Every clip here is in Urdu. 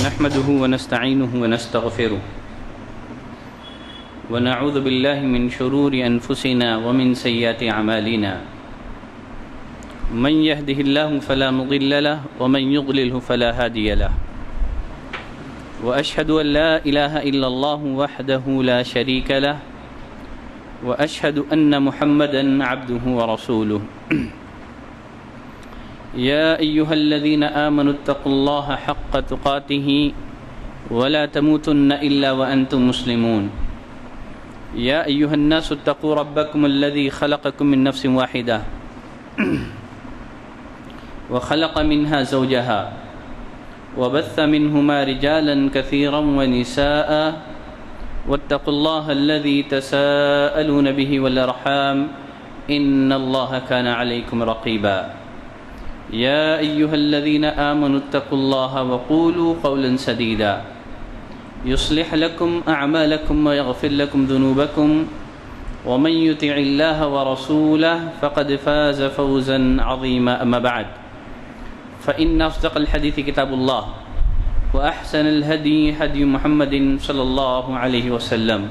نحمده ونستعينه ونستغفره ونعوذ بالله من شرور أنفسنا ومن سيئات أعمالنا من يهده الله فلا مضل له ومن يضلله فلا هادي له وأشهد أن لا إله إلا الله وحده لا شريك له وأشهد أن محمدا عبده ورسوله يا أيها الذين آمنوا اتقوا الله حق تقاته ولا تموتن إلا وأنتم مسلمون يا أيها الناس اتقوا ربكم الذي خلقكم من نفس واحدة وخلق منها زوجها وبث منهما رجالا كثيرا ونساء واتقوا الله الذي تساءلون به والأرحام إن الله كان عليكم رقيبا يا أيها الذين آمنوا اتقوا الله وقولوا قولا سديدا يصلح لكم أعمالكم ويغفر لكم ذنوبكم ومن يطع الله ورسوله فقد فاز فوزا عظيما أما بعد فإن أصدق الحديث كتاب الله وأحسن الهدي هدي محمد صلى الله عليه وسلم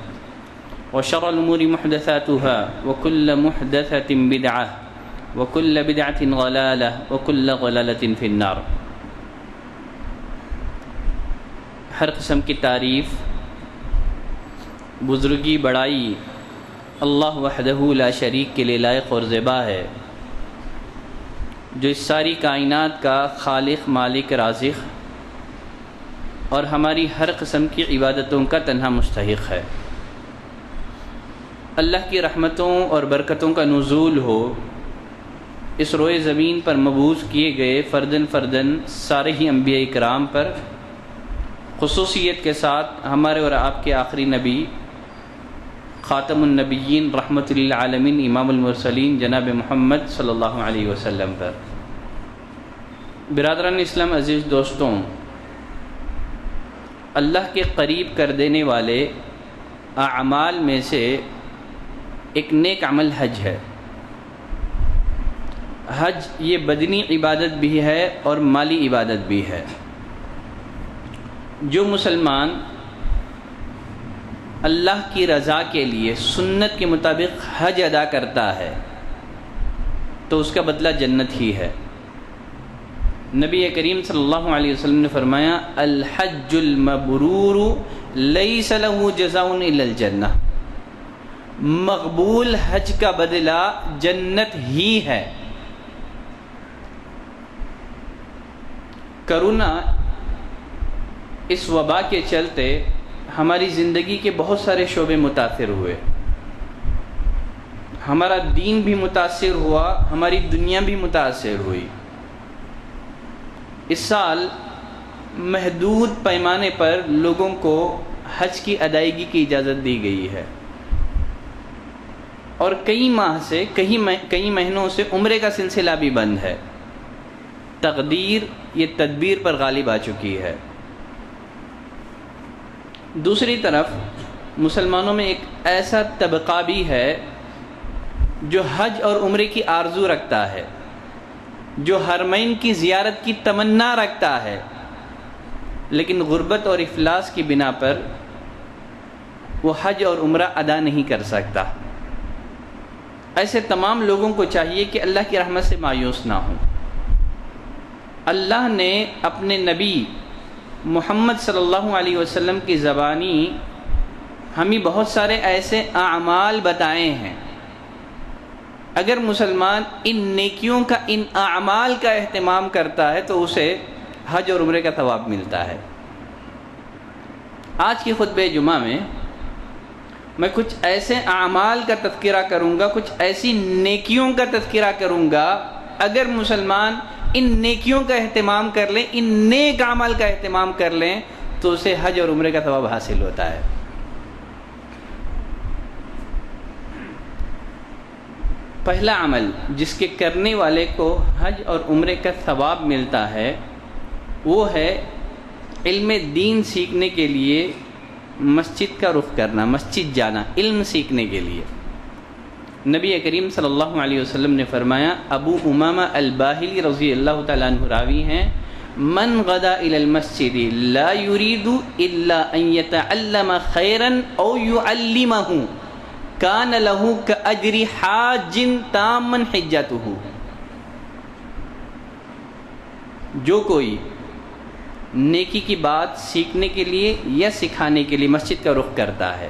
وشر الأمور محدثاتها وكل محدثة بدعة وكل بدعة ضلالة وكل ضلالة في النار۔ ہر قسم کی تعریف، بزرگی، بڑائی اللہ وحدہ لا شریک کے لیے لائق اور زیبا ہے، جو اس ساری کائنات کا خالق، مالک، رازق اور ہماری ہر قسم کی عبادتوں کا تنہا مستحق ہے۔ اللہ کی رحمتوں اور برکتوں کا نزول ہو اس روئے زمین پر مبعوث کیے گئے فردن فردن سارے ہی انبیاء کرام پر، خصوصیت کے ساتھ ہمارے اور آپ کے آخری نبی خاتم النبیین رحمۃ للعالمین امام المرسلین جناب محمد صلی اللہ علیہ وسلم پر۔ برادران اسلام، عزیز دوستوں، اللہ کے قریب کر دینے والے اعمال میں سے ایک نیک عمل حج ہے۔ حج یہ بدنی عبادت بھی ہے اور مالی عبادت بھی ہے۔ جو مسلمان اللہ کی رضا کے لیے سنت کے مطابق حج ادا کرتا ہے تو اس کا بدلہ جنت ہی ہے۔ نبی کریم صلی اللہ علیہ وسلم نے فرمایا، الحج المبرور لیس له جزاء الا الجنہ، مقبول حج کا بدلہ جنت ہی ہے۔ کرونا اس وبا کے چلتے ہماری زندگی کے بہت سارے شعبے متاثر ہوئے، ہمارا دین بھی متاثر ہوا، ہماری دنیا بھی متاثر ہوئی۔ اس سال محدود پیمانے پر لوگوں کو حج کی ادائیگی کی اجازت دی گئی ہے، اور کئی ماہ سے کئی مہینوں سے عمرے کا سلسلہ بھی بند ہے۔ تقدیر یہ تدبیر پر غالب آ چکی ہے۔ دوسری طرف مسلمانوں میں ایک ایسا طبقہ بھی ہے جو حج اور عمرے کی آرزو رکھتا ہے، جو حرمین کی زیارت کی تمنا رکھتا ہے، لیکن غربت اور افلاس کی بنا پر وہ حج اور عمرہ ادا نہیں کر سکتا۔ ایسے تمام لوگوں کو چاہیے کہ اللہ کی رحمت سے مایوس نہ ہوں۔ اللہ نے اپنے نبی محمد صلی اللہ علیہ وسلم کی زبانی ہمیں بہت سارے ایسے اعمال بتائے ہیں، اگر مسلمان ان نیکیوں کا، ان اعمال کا اہتمام کرتا ہے تو اسے حج اور عمرے کا ثواب ملتا ہے۔ آج کی خطبہ جمعہ میں کچھ ایسے اعمال کا تذکرہ کروں گا، کچھ ایسی نیکیوں کا تذکرہ کروں گا، اگر مسلمان ان نیکیوں کا اہتمام کر لیں، ان نیک اعمال کا اہتمام کر لیں تو اسے حج اور عمرے کا ثواب حاصل ہوتا ہے۔ پہلا عمل جس کے کرنے والے کو حج اور عمرے کا ثواب ملتا ہے وہ ہے علم دین سیکھنے کے لیے مسجد کا رخ کرنا، مسجد جانا علم سیکھنے کے لیے۔ نبی کریم صلی اللہ علیہ وسلم نے فرمایا، ابو امامہ الباہلی رضی اللہ تعالیٰ عنہ راوی ہیں، من غدا الى المسجد لا يريد الا ان يتعلم خيرا او يعلمه كان له كاجر حاج تاما حجته. جو کوئی نیکی کی بات سیکھنے کے لیے یا سکھانے کے لیے مسجد کا رخ کرتا ہے،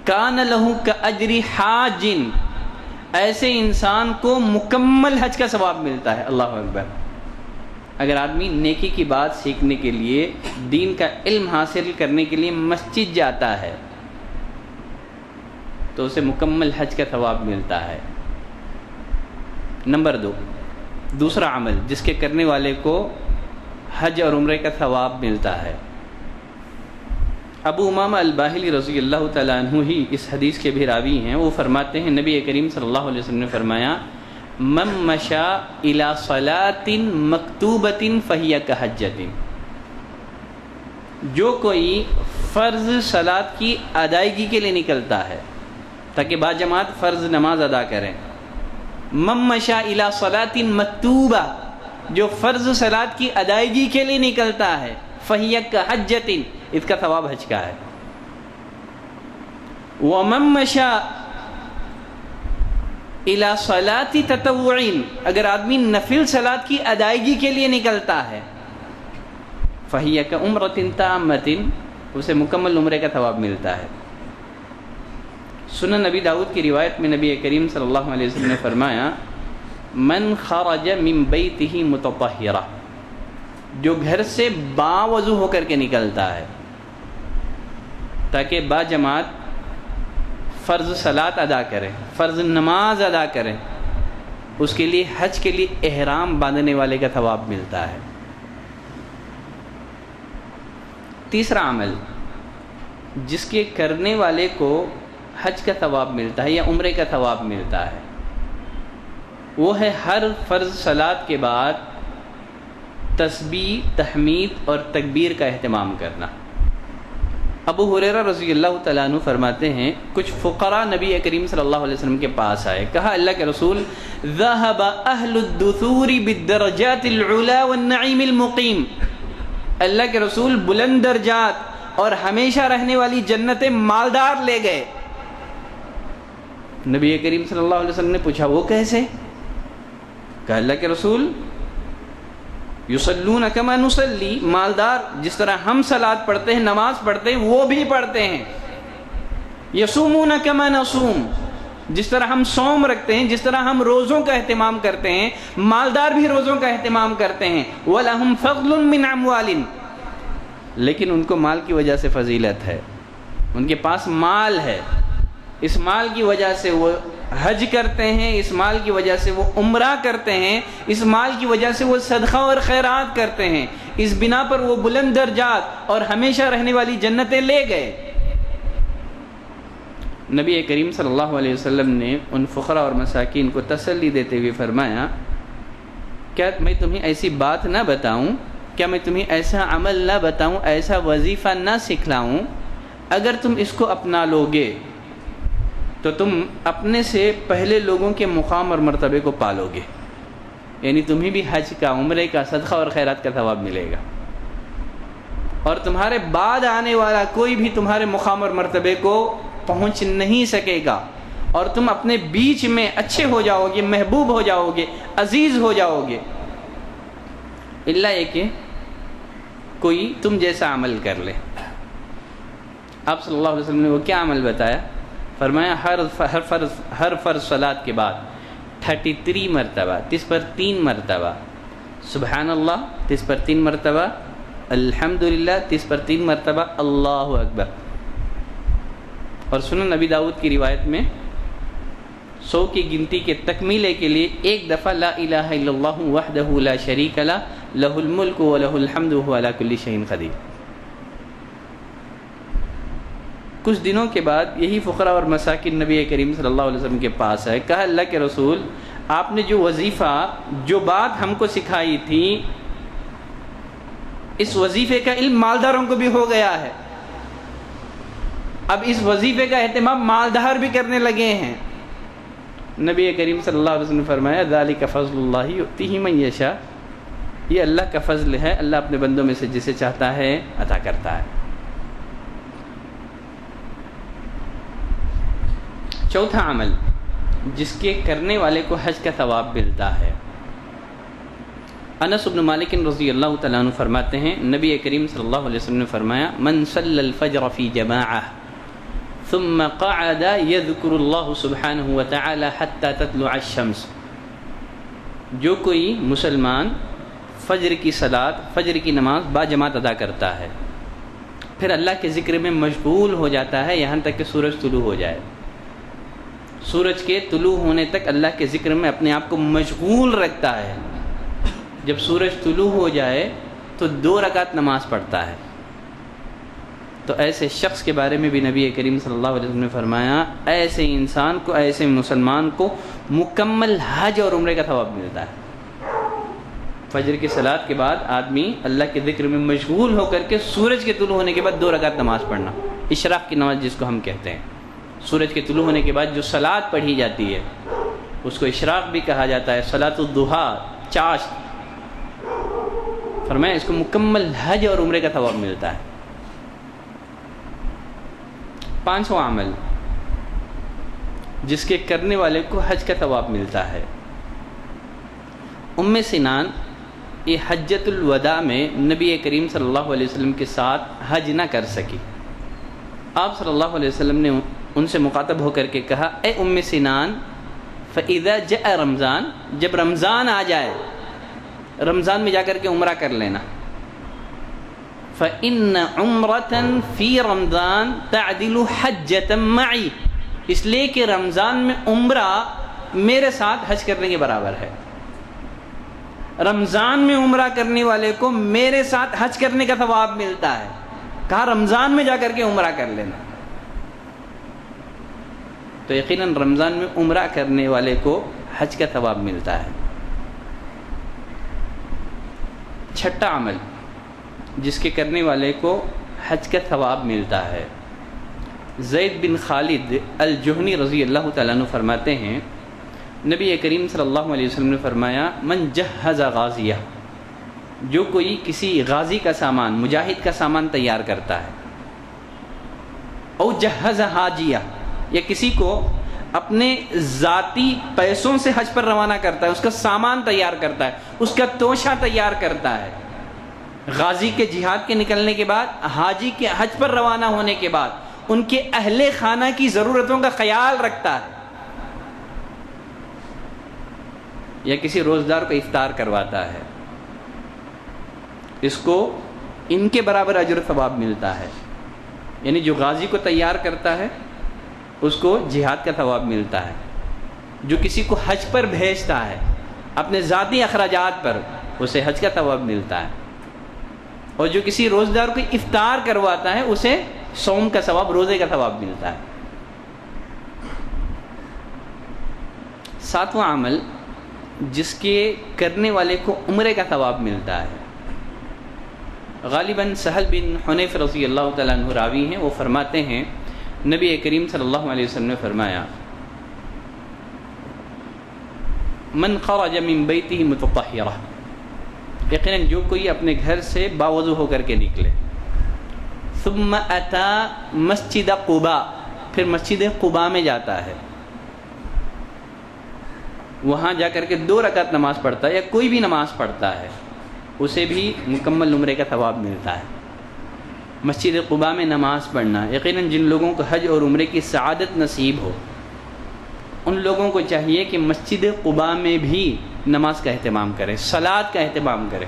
کان لہ کاجر حاج، ایسے انسان کو مکمل حج کا ثواب ملتا ہے. اللہ اکبر. اگر آدمی نیکی کی بات سیکھنے کے لیے، دین کا علم حاصل کرنے کے لیے مسجد جاتا ہے تو اسے مکمل حج کا ثواب ملتا ہے. نمبر 2، دوسرا عمل جس کے کرنے والے کو حج اور عمرے کا ثواب ملتا ہے. ابو امامہ الباہلی رضی اللہ تعالیٰ عنہ ہی اس حدیث کے بھی راوی ہیں. وہ فرماتے ہیں، نبی کریم صلی اللہ علیہ وسلم نے فرمایا، من مشا الی صلاۃ مکتوبۃ فہی کحجۃ. جو کوئی فرض صلاۃ کی ادائیگی کے لیے نکلتا ہے تاکہ باجماعت فرض نماز ادا کریں، من مشا الی صلاۃ مکتوبہ، جو فرض صلاۃ کی ادائیگی کے لیے نکلتا ہے، فہی کحجۃ، اس کا ثواب حج کا ہے. ومن مشا الی صلاۃ تطوع، اگر آدمی نفل صلاۃ کی ادائیگی کے لیے نکلتا ہے، فہی کعمرۃ تامۃ، اسے مکمل عمرے کا ثواب ملتا ہے. سنن نبی داؤد کی روایت میں نبی کریم صلی اللہ علیہ وسلم نے فرمایا، من خرج من بیتہ متطہرا، جو گھر سے باوضو ہو کر کے نکلتا ہے تاکہ با جماعت فرض صلاۃ ادا کرے، فرض نماز ادا کرے، اس کے لیے حج کے لیے احرام باندھنے والے کا ثواب ملتا ہے. تیسرا عمل جس کے کرنے والے کو حج کا ثواب ملتا ہے یا عمرے کا ثواب ملتا ہے، وہ ہے ہر فرض صلاۃ کے بعد تسبیح، تحمید اور تکبیر کا اہتمام کرنا. ابو ہریرہ رضی اللہ تعالیٰ عنہ فرماتے ہیں، کچھ فقراء نبی کریم صلی اللہ علیہ وسلم کے پاس آئے، کہا اللہ کے رسول، ذهب اہل الدثور بالدرجات العلا والنعیم المقیم. اللہ کے رسول بلند درجات اور ہمیشہ رہنے والی جنت مالدار لے گئے. نبی کریم صلی اللہ علیہ وسلم نے پوچھا، وہ کیسے؟ کہا اللہ کے رسول، یصلون کما نصلی، مالدار جس طرح ہم صلاۃ پڑھتے ہیں، نماز پڑھتے ہیں، وہ بھی پڑھتے ہیں. یصومون کما نصوم، جس طرح ہم صوم رکھتے ہیں، جس طرح ہم روزوں کا اہتمام کرتے ہیں، مالدار بھی روزوں کا اہتمام کرتے ہیں. وَلَهُمْ فَضْلٌ مِّنْ أَمْوَالٍ، لیکن ان کو مال کی وجہ سے فضیلت ہے، ان کے پاس مال ہے، اس مال کی وجہ سے وہ حج کرتے ہیں، اس مال کی وجہ سے وہ عمرہ کرتے ہیں، اس مال کی وجہ سے وہ صدقہ اور خیرات کرتے ہیں. اس بنا پر وہ بلند درجات اور ہمیشہ رہنے والی جنتیں لے گئے. نبی کریم صلی اللہ علیہ وسلم نے ان فقراء اور مساکین کو تسلی دیتے ہوئے فرمایا، کیا میں تمہیں ایسی بات نہ بتاؤں، کیا میں تمہیں ایسا عمل نہ بتاؤں، ایسا وظیفہ نہ سکھلاؤں، اگر تم اس کو اپنا لوگے تو تم اپنے سے پہلے لوگوں کے مقام اور مرتبے کو پالو گے. یعنی تمہیں بھی حج کا، عمرے کا، صدقہ اور خیرات کا ثواب ملے گا، اور تمہارے بعد آنے والا کوئی بھی تمہارے مقام اور مرتبے کو پہنچ نہیں سکے گا، اور تم اپنے بیچ میں اچھے ہو جاؤ گے، محبوب ہو جاؤ گے، عزیز ہو جاؤ گے، الا یہ کہ کوئی تم جیسا عمل کر لے. آپ صلی اللہ علیہ وسلم نے وہ کیا عمل بتایا؟ فرمایا ہر فرض صلاۃ کے بعد 33 مرتبہ، 30 پر 3 مرتبہ سبحان اللہ، 30 پر 3 مرتبہ الحمدللہ، 30 پر 3 مرتبہ اللہ اکبر. اور سنن نبی داؤد کی روایت میں 100 کی گنتی کے تکمیلے کے لیے ایک دفعہ لا الہ الا اللہ وحدہ لا شریک لہ لہ الملک ولہ الحمد وہو علی کل شیء قدیر. کچھ دنوں کے بعد یہی فقراء اور مساکین نبی کریم صلی اللہ علیہ وسلم کے پاس آئے، کہا اللہ کے رسول، آپ نے جو وظیفہ، جو بات ہم کو سکھائی تھی، اس وظیفے کا علم مالداروں کو بھی ہو گیا ہے، اب اس وظیفے کا اہتمام مالدار بھی کرنے لگے ہیں. نبی کریم صلی اللہ علیہ وسلم نے فرمایا ذالک فضل اللہ یؤتیہ من یشاء، یہ اللہ کا فضل ہے، اللہ اپنے بندوں میں سے جسے چاہتا ہے عطا کرتا ہے۔ چوتھا عمل جس کے کرنے والے کو حج کا ثواب ملتا ہے، انس بن مالک رضی اللہ تعالیٰ عنہ فرماتے ہیں نبی کریم صلی اللہ علیہ وسلم نے فرمایا من صلی الفجر فی جماعہ ثم قعد یذکر اللہ سبحانہ وتعالی حتی تطلع الشمس، جو کوئی مسلمان فجر کی صلاۃ، فجر کی نماز باجماعت ادا کرتا ہے، پھر اللہ کے ذکر میں مشغول ہو جاتا ہے یہاں تک کہ سورج طلوع ہو جائے، سورج کے طلوع ہونے تک اللہ کے ذکر میں اپنے آپ کو مشغول رکھتا ہے، جب سورج طلوع ہو جائے تو 2 رکعت نماز پڑھتا ہے، تو ایسے شخص کے بارے میں بھی نبی کریم صلی اللہ علیہ وسلم نے فرمایا ایسے انسان کو، ایسے مسلمان کو مکمل حج اور عمرے کا ثواب ملتا ہے۔ فجر کی صلاۃ کے بعد آدمی اللہ کے ذکر میں مشغول ہو کر کے سورج کے طلوع ہونے کے بعد 2 رکعت نماز پڑھنا، اشراق کی نماز جس کو ہم کہتے ہیں، سورج کے طلوع ہونے کے بعد جو صلاۃ پڑھی جاتی ہے اس کو اشراق بھی کہا جاتا ہے، صلاۃ الضحیٰ، چاشت، فرمایا اس کو مکمل حج اور عمرے کا ثواب ملتا ہے۔ 5واں عمل جس کے کرنے والے کو حج کا ثواب ملتا ہے، ام سنان یہ حجۃ الوداع میں نبی کریم صلی اللہ علیہ وسلم کے ساتھ حج نہ کر سکی، آپ صلی اللہ علیہ وسلم نے ان سے مخاطب ہو کر کے کہا اے ام سنان فاذا جاء رمضان، جب رمضان آ جائے رمضان میں جا کر کے عمرہ کر لینا، فإن عمرة فی رمضان تعدل حجة معی، اس لیے کہ رمضان میں عمرہ میرے ساتھ حج کرنے کے برابر ہے، رمضان میں عمرہ کرنے والے کو میرے ساتھ حج کرنے کا ثواب ملتا ہے، کہا رمضان میں جا کر کے عمرہ کر لینا، تو یقیناً رمضان میں عمرہ کرنے والے کو حج کا ثواب ملتا ہے۔ 6واں عمل جس کے کرنے والے کو حج کا ثواب ملتا ہے، زید بن خالد الجہنی رضی اللہ تعالیٰ عنہ فرماتے ہیں نبی کریم صلی اللہ علیہ وسلم نے فرمایا من جہز غازیہ، جو کوئی کسی غازی کا سامان، مجاہد کا سامان تیار کرتا ہے، او جہز حاجیہ، یا کسی کو اپنے ذاتی پیسوں سے حج پر روانہ کرتا ہے، اس کا سامان تیار کرتا ہے، اس کا توشہ تیار کرتا ہے، غازی کے جہاد کے نکلنے کے بعد، حاجی کے حج پر روانہ ہونے کے بعد ان کے اہل خانہ کی ضرورتوں کا خیال رکھتا ہے، یا کسی روزدار کو افطار کرواتا ہے، اس کو ان کے برابر اجر و ثواب ملتا ہے، یعنی جو غازی کو تیار کرتا ہے اس کو جہاد کا ثواب ملتا ہے، جو کسی کو حج پر بھیجتا ہے اپنے ذاتی اخراجات پر اسے حج کا ثواب ملتا ہے، اور جو کسی روزدار کو افطار کرواتا ہے اسے صوم کا ثواب، روزے کا ثواب ملتا ہے۔ 7واں عمل جس کے کرنے والے کو عمرے کا ثواب ملتا ہے، غالباً سہل بن حنیف رضی اللہ تعالیٰ عنہ راوی ہیں، وہ فرماتے ہیں نبی کریم صلی اللہ علیہ وسلم نے فرمایا من خرج من بیتہ متطہرہ، یقیناً جو کوئی اپنے گھر سے باوضو ہو کر کے نکلے، ثم اتا مسجد قباء، پھر مسجد قباء میں جاتا ہے، وہاں جا کر کے 2 رکعت نماز پڑھتا ہے یا کوئی بھی نماز پڑھتا ہے، اسے بھی مکمل عمرے کا ثواب ملتا ہے۔ مسجد قباء میں نماز پڑھنا، یقیناً جن لوگوں کو حج اور عمرے کی سعادت نصیب ہو ان لوگوں کو چاہیے کہ مسجد قباء میں بھی نماز کا اہتمام کرے، صلاۃ کا اہتمام کرے،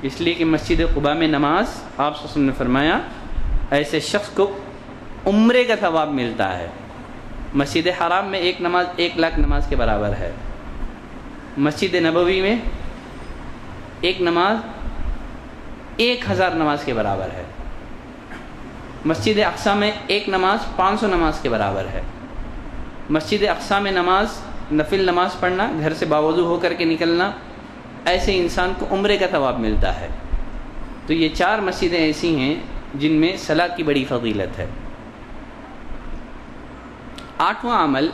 اس لیے کہ مسجد قباء میں نماز، آپ صلی اللہ علیہ وسلم نے فرمایا ایسے شخص کو عمرے کا ثواب ملتا ہے۔ مسجد حرام میں ایک نماز 1 لاکھ نماز کے برابر ہے، مسجد نبوی میں ایک نماز 1000 نماز کے برابر ہے، مسجد اقصی میں ایک نماز 500 نماز کے برابر ہے۔ مسجد اقصی میں نماز، نفل نماز پڑھنا، گھر سے باوضو ہو کر کے نکلنا، ایسے انسان کو عمرے کا ثواب ملتا ہے۔ تو یہ 4 مسجدیں ایسی ہیں جن میں صلاۃ کی بڑی فضیلت ہے۔ 8واں عمل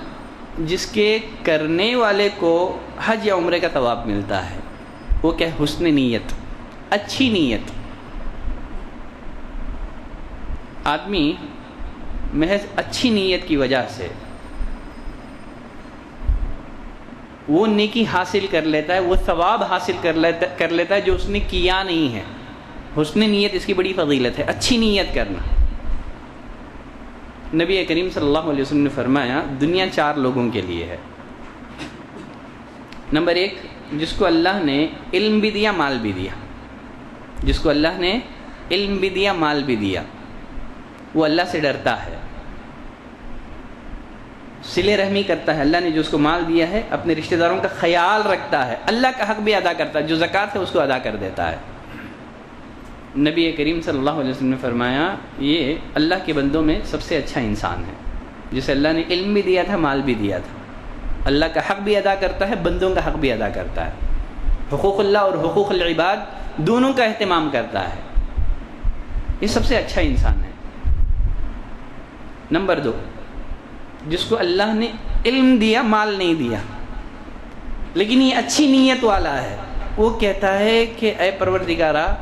جس کے کرنے والے کو حج یا عمرے کا ثواب ملتا ہے، وہ کیا ہے؟ حسن نیت، اچھی نیت۔ آدمی محض اچھی نیت کی وجہ سے وہ نیکی حاصل کر لیتا ہے، وہ ثواب حاصل کر لیتا ہے جو اس نے کیا نہیں ہے۔ حسن نیت اس کی بڑی فضیلت ہے، اچھی نیت کرنا۔ نبی کریم صلی اللہ علیہ وسلم نے فرمایا دنیا 4 لوگوں کے لیے ہے۔ نمبر 1، جس کو اللہ نے علم بھی دیا، مال بھی دیا۔ جس کو اللہ نے علم بھی دیا، مال بھی دیا، وہ اللہ سے ڈرتا ہے، صلہ رحمی کرتا ہے۔ اللہ نے جو اس کو مال دیا ہے اپنے رشتہ داروں کا خیال رکھتا ہے، اللہ کا حق بھی ادا کرتا ہے، جو زکوٰۃ ہے اس کو ادا کر دیتا ہے۔ نبی کریم صلی اللہ علیہ وسلم نے فرمایا یہ اللہ کے بندوں میں سب سے اچھا انسان ہے، جسے اللہ نے علم بھی دیا تھا، مال بھی دیا تھا، اللہ کا حق بھی ادا کرتا ہے، بندوں کا حق بھی ادا کرتا ہے، حقوق اللہ اور حقوق العباد دونوں کا اہتمام کرتا ہے۔ یہ سب سے اچھا انسان ہے۔ نمبر 2، جس کو اللہ نے علم دیا، مال نہیں دیا، لیکن یہ اچھی نیت والا ہے۔ وہ کہتا ہے کہ اے پروردگارا،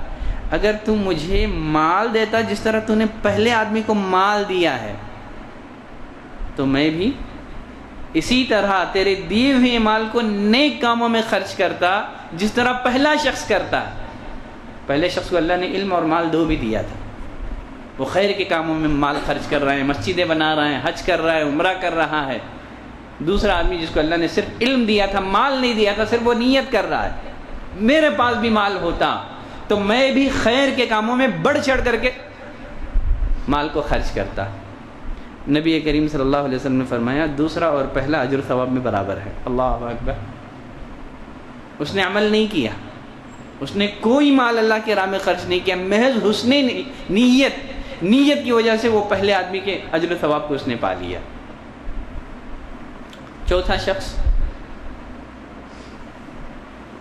اگر تو مجھے مال دیتا جس طرح تو نے پہلے آدمی کو مال دیا ہے، تو میں بھی اسی طرح تیرے دیے ہوئے مال کو نیک کاموں میں خرچ کرتا جس طرح پہلا شخص کرتا۔ پہلے شخص کو اللہ نے علم اور مال دو بھی دیا تھا، وہ خیر کے کاموں میں مال خرچ کر رہے ہیں، مسجدیں بنا رہے ہیں، حج کر رہا ہے، عمرہ کر رہا ہے۔ دوسرا آدمی جس کو اللہ نے صرف علم دیا تھا، مال نہیں دیا تھا، صرف وہ نیت کر رہا ہے میرے پاس بھی مال ہوتا تو میں بھی خیر کے کاموں میں بڑھ چڑھ کر کے مال کو خرچ کرتا۔ نبی کریم صلی اللہ علیہ وسلم نے فرمایا دوسرا اور پہلا اجر و ثواب میں برابر ہے۔ اللہ اکبر۔ اس نے عمل نہیں کیا، اس نے کوئی مال اللہ کی راہ میں خرچ نہیں کیا، محض حسن نیت کی وجہ سے وہ پہلے آدمی کے اجر و ثواب کو اس نے پا لیا۔ چوتھا شخص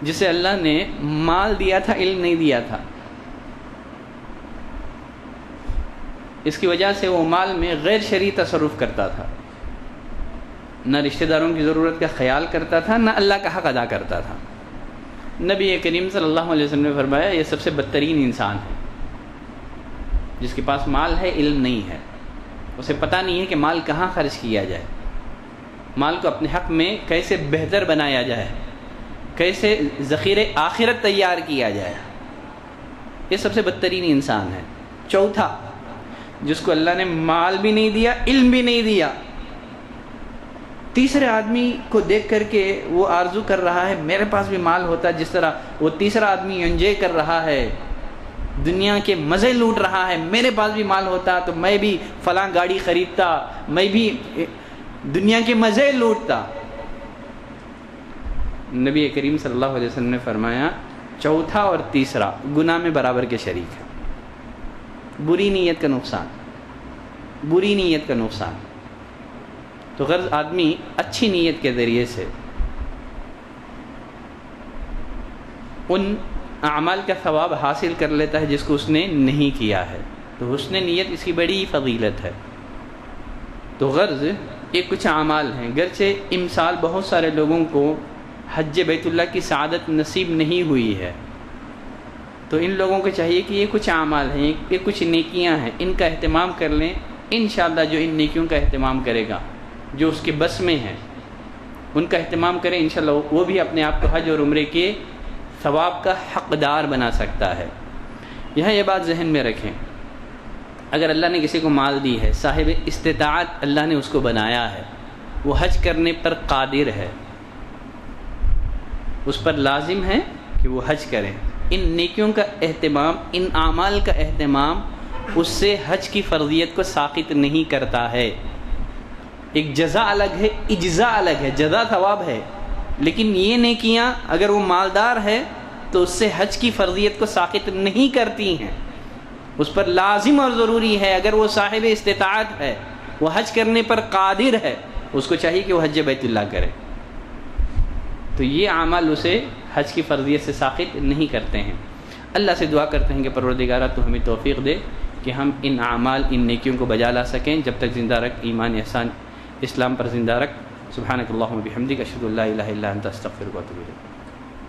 جسے اللہ نے مال دیا تھا، علم نہیں دیا تھا، اس کی وجہ سے وہ مال میں غیر شرعی تصرف کرتا تھا، نہ رشتہ داروں کی ضرورت کا خیال کرتا تھا، نہ اللہ کا حق ادا کرتا تھا۔ نبی کریم صلی اللہ علیہ وسلم نے فرمایا یہ سب سے بدترین انسان ہے، جس کے پاس مال ہے، علم نہیں ہے، اسے پتہ نہیں ہے کہ مال کہاں خرچ کیا جائے، مال کو اپنے حق میں کیسے بہتر بنایا جائے، کیسے ذخیرے آخرت تیار کیا جائے۔ یہ سب سے بدترین انسان ہے۔ چوتھا، جس کو اللہ نے مال بھی نہیں دیا، علم بھی نہیں دیا، تیسرے آدمی کو دیکھ کر کے وہ آرزو کر رہا ہے میرے پاس بھی مال ہوتا، جس طرح وہ تیسرا آدمی انجوائے کر رہا ہے، دنیا کے مزے لوٹ رہا ہے، میرے پاس بھی مال ہوتا تو میں بھی فلاں گاڑی خریدتا، میں بھی دنیا کے مزے لوٹتا۔ نبی کریم صلی اللہ علیہ وسلم نے فرمایا چوتھا اور تیسرا گناہ میں برابر کے شریک ہے۔ بری نیت کا نقصان، بری نیت کا نقصان۔ تو غرض آدمی اچھی نیت کے ذریعے سے ان اعمال کا ثواب حاصل کر لیتا ہے جس کو اس نے نہیں کیا ہے، تو حسن نیت اس کی بڑی فضیلت ہے۔ تو غرض یہ کچھ اعمال ہیں، گرچہ امسال بہت سارے لوگوں کو حج بیت اللہ کی سعادت نصیب نہیں ہوئی ہے، تو ان لوگوں کو چاہیے کہ یہ کچھ اعمال ہیں، یہ کچھ نیکیاں ہیں، ان کا اہتمام کر لیں۔ انشاءاللہ جو ان نیکیوں کا اہتمام کرے گا، جو اس کے بس میں ہیں، ان کا اہتمام کریں، انشاءاللہ وہ بھی اپنے آپ کو حج اور عمرے کے ثواب کا حقدار بنا سکتا ہے۔ یہاں یہ بات ذہن میں رکھیں، اگر اللہ نے کسی کو مال دی ہے، صاحب استطاعت اللہ نے اس کو بنایا ہے، وہ حج کرنے پر قادر ہے، اس پر لازم ہے کہ وہ حج کریں۔ ان نیکیوں کا اہتمام، ان اعمال کا اہتمام اس سے حج کی فرضیت کو ساقط نہیں کرتا ہے۔ ایک جزا الگ ہے، اجزا الگ ہے، جزا ثواب ہے، لیکن یہ نیکیاں اگر وہ مالدار ہے تو اس سے حج کی فرضیت کو ساقط نہیں کرتی ہیں، اس پر لازم اور ضروری ہے۔ اگر وہ صاحب استطاعت ہے، وہ حج کرنے پر قادر ہے، اس کو چاہیے کہ وہ حج بیت اللہ کرے، تو یہ اعمال اسے حج کی فرضیت سے ساقط نہیں کرتے ہیں۔ اللہ سے دعا کرتے ہیں کہ پروردگارہ تو ہمیں توفیق دے کہ ہم ان اعمال، ان نیکیوں کو بجا لا سکیں، جب تک زندہ رکھ ایمان، احسان، اسلام پر زندہ رکھ۔ سبحانک اللہم و بحمدک اشہد ان لا الہ الا انت استغفرک و اتوب الیک.